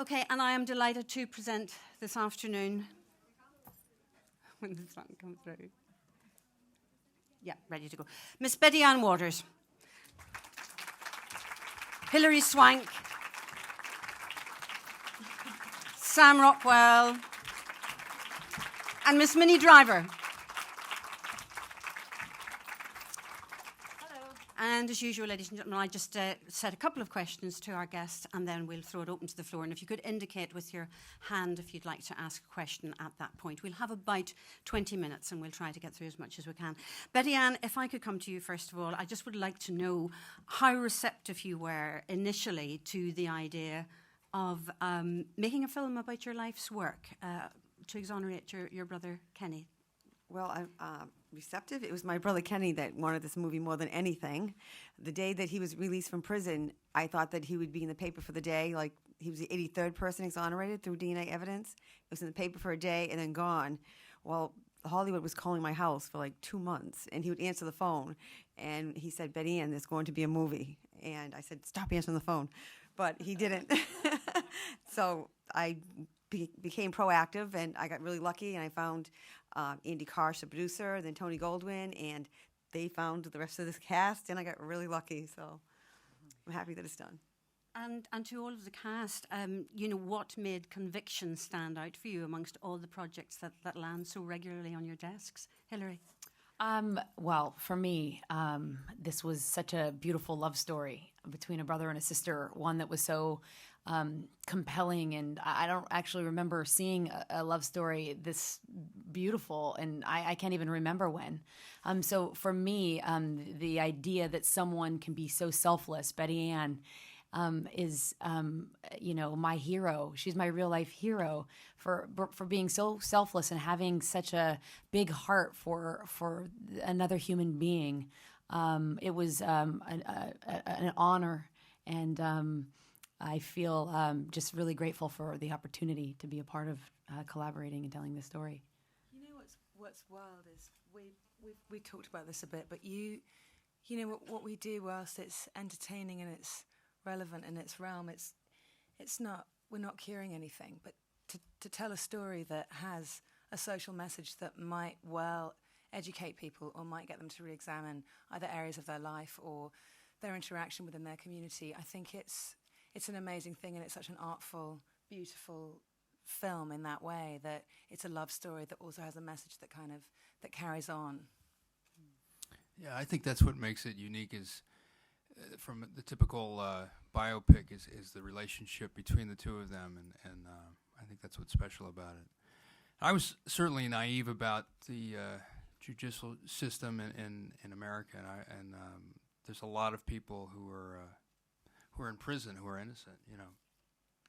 Okay, and I am delighted to present this afternoon, when the sun comes through. Yeah, ready to go. Miss Betty Ann Waters, Hilary Swank, Sam Rockwell, and Miss Minnie Driver. And as usual, ladies and gentlemen, I just set a couple of questions to our guests, and then we'll throw it open to the floor. And if you could indicate with your hand if you'd like to ask a question at that point. We'll have about 20 minutes, and we'll try to get through as much as we can. Betty Ann, if I could come to you first of all, I just would like to know how receptive you were initially to the idea of making a film about your life's work to exonerate your brother Kenny. Well, I'm receptive. It was my brother Kenny that wanted this movie more than anything. The day that he was released from prison, I thought that he would be in the paper for the day. Like, he was the 83rd person exonerated through DNA evidence. It was in the paper for a day and then gone. Well, Hollywood was calling my house for like 2 months, and he would answer the phone. And he said, Betty Ann, there's going to be a movie. And I said, stop answering the phone. But he didn't. So I became proactive, and I got really lucky, and I found Andy Karsh, the producer, and then Tony Goldwyn, and they found the rest of this cast, and I got really lucky, so I'm happy that it's done. And to all of the cast, what made Conviction stand out for you amongst all the projects that land so regularly on your desks? Hilary? Well, for me, this was such a beautiful love story between a brother and a sister, one that was so compelling, and I don't actually remember seeing a love story this beautiful, and I can't even remember when. So for me, the idea that someone can be so selfless, Betty Ann, is my hero. She's my real life hero for being so selfless and having such a big heart for another human being. It was an honor, and I feel just really grateful for the opportunity to be a part of collaborating and telling this story. You know what's wild is we talked about this a bit, but you know what we do, whilst it's entertaining and it's relevant in its realm, it's not, we're not curing anything, but to tell a story that has a social message that might well educate people or might get them to re-examine either areas of their life or their interaction within their community. I think it's an amazing thing, and it's such an artful, beautiful film in that way, that it's a love story that also has a message that carries on. Yeah, I think that's what makes it unique, is from the typical biopic is the relationship between the two of them, and I think that's what's special about it. I was certainly naive about the judicial system in America, and there's a lot of people who are in prison who are innocent,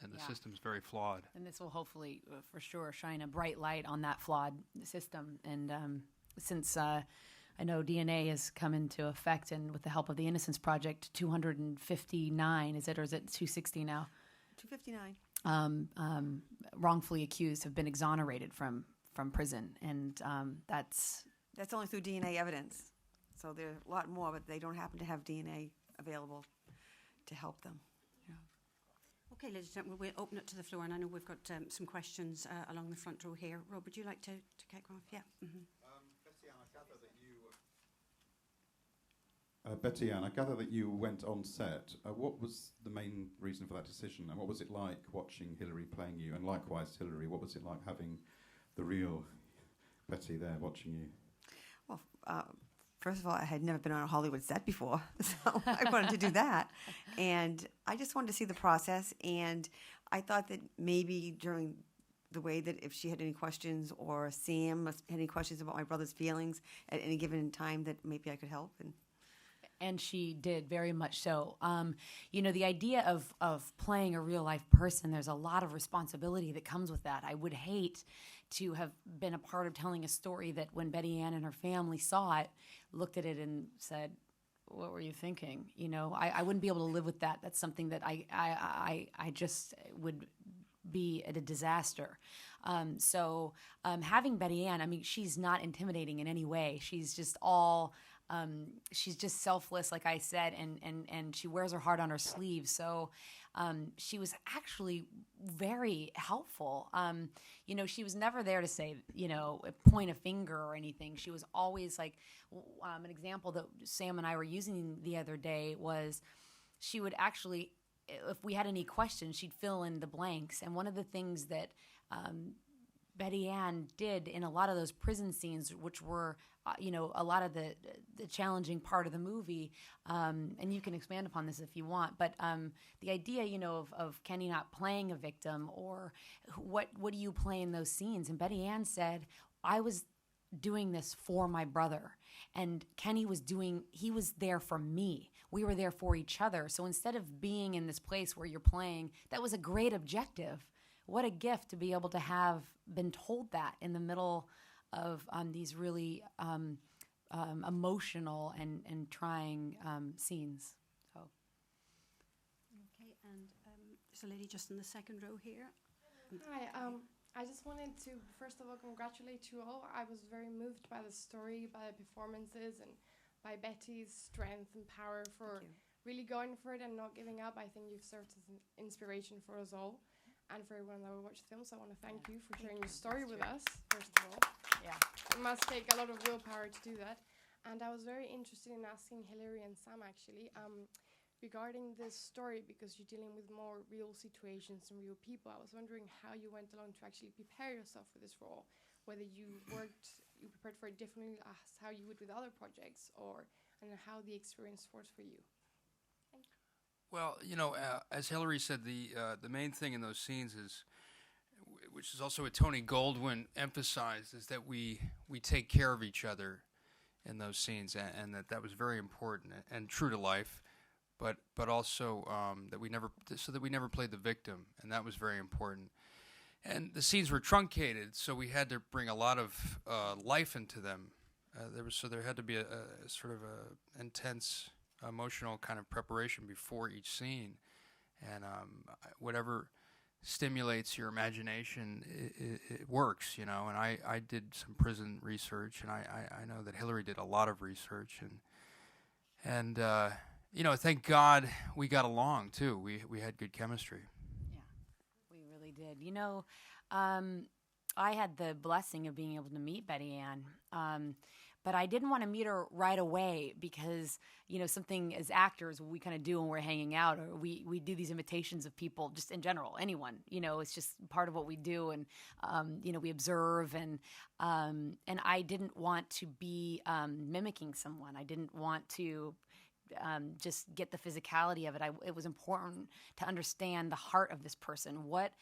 and the system's very flawed. And this will hopefully, for sure, shine a bright light on that flawed system. And since I know DNA has come into effect, and with the help of the Innocence Project, 259, is it 260 now? 259. Wrongfully accused have been exonerated from prison, and that's only through DNA evidence. So there's a lot more, but they don't happen to have DNA available to help them. Yeah. Okay, ladies and gentlemen, we'll open it to the floor, and I know we've got some questions along the front row here. Rob, would you like to kick off? Yeah. Mm-hmm. Betty Ann, I gather that you went on set. What was the main reason for that decision, and what was it like watching Hilary playing you? And likewise, Hilary, what was it like having the real Betty there watching you? Well, first of all, I had never been on a Hollywood set before, so I wanted to do that. And I just wanted to see the process, and I thought that maybe during the way that if she had any questions, or Sam had any questions about my brother's feelings at any given time, that maybe I could help. And she did, very much so. The idea of playing a real life person, there's a lot of responsibility that comes with that. I would hate to have been a part of telling a story that when Betty Ann and her family saw it, looked at it and said, what were you thinking? I wouldn't be able to live with that. That's something that I just would be at a disaster. So having Betty Ann, she's not intimidating in any way. She's just she's just selfless, like I said, and she wears her heart on her sleeve. So she was actually very helpful. She was never there to say, point a finger or anything. She was always like, an example that Sam and I were using the other day was she would actually, if we had any questions, she'd fill in the blanks. And one of the things that Betty Ann did in a lot of those prison scenes, which were, a lot of the challenging part of the movie, and you can expand upon this if you want, but the idea, of Kenny not playing a victim, or what do you play in those scenes? And Betty Ann said, I was doing this for my brother, and Kenny he was there for me. We were there for each other. So instead of being in this place where you're playing, that was a great objective. What a gift to be able to have been told that in the middle of these really emotional and trying scenes. So. Okay, and there's a lady just in the second row here. Hi, I just wanted to, first of all, congratulate you all. I was very moved by the story, by the performances, and by Betty's strength and power for really going for it and not giving up. I think you've served as an inspiration for us all and for everyone that will watch the film. So I want to thank you for sharing your story with us, first of all. Yeah. It must take a lot of willpower to do that. And I was very interested in asking Hilary and Sam, actually, regarding this story, because you're dealing with more real situations and real people. I was wondering how you went along to actually prepare yourself for this role, whether you prepared for it differently as how you would with other projects, and how the experience was for you. Thank you. Well, as Hilary said, the main thing in those scenes is, which is also what Tony Goldwyn emphasized, is that we take care of each other in those scenes, and that was very important and true to life, but also that we never played the victim, and that was very important. And the scenes were truncated, so we had to bring a lot of life into them. There had to be a sort of a intense emotional kind of preparation before each scene, and whatever stimulates your imagination, it works, And I did some prison research, and I know that Hilary did a lot of research, and thank God we got along too. We had good chemistry. We really did. I had the blessing of being able to meet Betty Ann, but I didn't want to meet her right away because, something as actors we kind of do when we're hanging out, or we do these imitations of people just in general, anyone, it's just part of what we do. And, we observe and I didn't want to be mimicking someone. I didn't want to just get the physicality of it. It was important to understand the heart of this person. What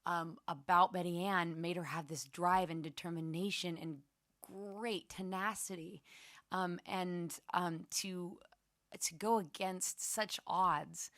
about Betty Ann made her have this drive and determination and great tenacity, and to go against such odds.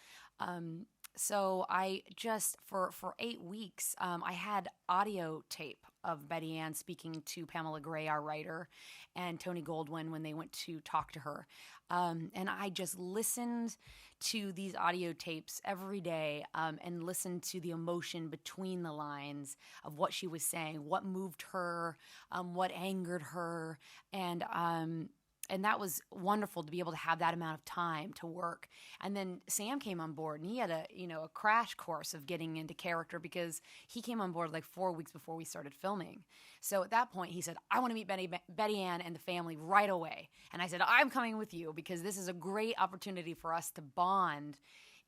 So I just, for 8 weeks, I had audio tape of Betty Ann speaking to Pamela Gray, our writer, and Tony Goldwyn when they went to talk to her. And I just listened to these audio tapes every day, and listened to the emotion between the lines of what she was saying, what moved her, what angered her, and that was wonderful to be able to have that amount of time to work. And then Sam came on board, and he had a crash course of getting into character, because he came on board like 4 weeks before we started filming. So at that point, he said, I want to meet Betty Ann and the family right away. And I said, I'm coming with you, because this is a great opportunity for us to bond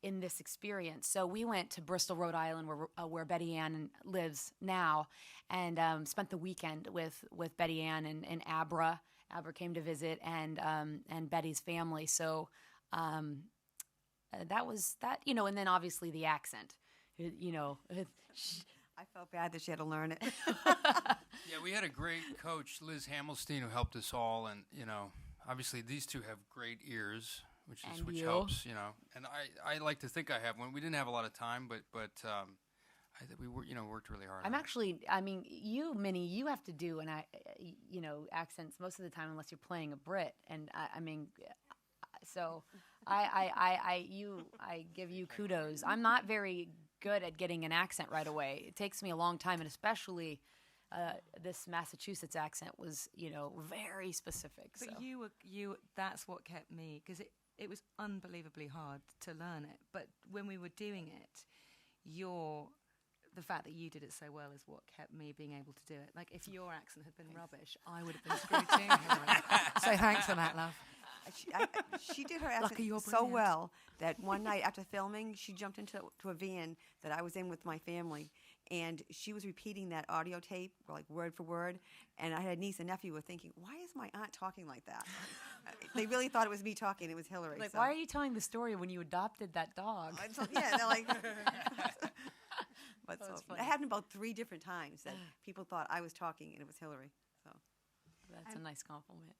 in this experience. So we went to Bristol, Rhode Island, where Betty Ann lives now, and spent the weekend with Betty Ann and Abra. Abra came to visit, and Betty's family. So that was that, and then obviously the accent, I felt bad that she had to learn it. Yeah, we had a great coach, Liz Hamelstein, who helped us all, and obviously these two have great ears, which helps, And I like to think I have one. We didn't have a lot of time, but I think we worked really hard. You, Minnie, you have to do accents most of the time unless you're playing a Brit, and so I give you kudos. I'm not very good at getting an accent right away. It takes me a long time, and especially this Massachusetts accent was very specific. But so. you that's what kept me, because it was unbelievably hard to learn it. But when we were doing it, the fact that you did it so well is what kept me being able to do it. Like, if your accent had been rubbish, I would have been screwed too, Hilary. So thanks for that, love. She did her Lucky you're accent so brilliant. well that one night after filming, she jumped into a van that I was in with my family, and she was repeating that audio tape, like word for word. And I had a niece and nephew were thinking, "Why is my aunt talking like that?" They really thought it was me talking. It was Hilary. Like, so. why are you telling the story when you adopted that dog? Yeah, they're like. But Oh, so that's it funny. happened about 3 different times that people thought I was talking and it was Hilary. So That's a nice compliment.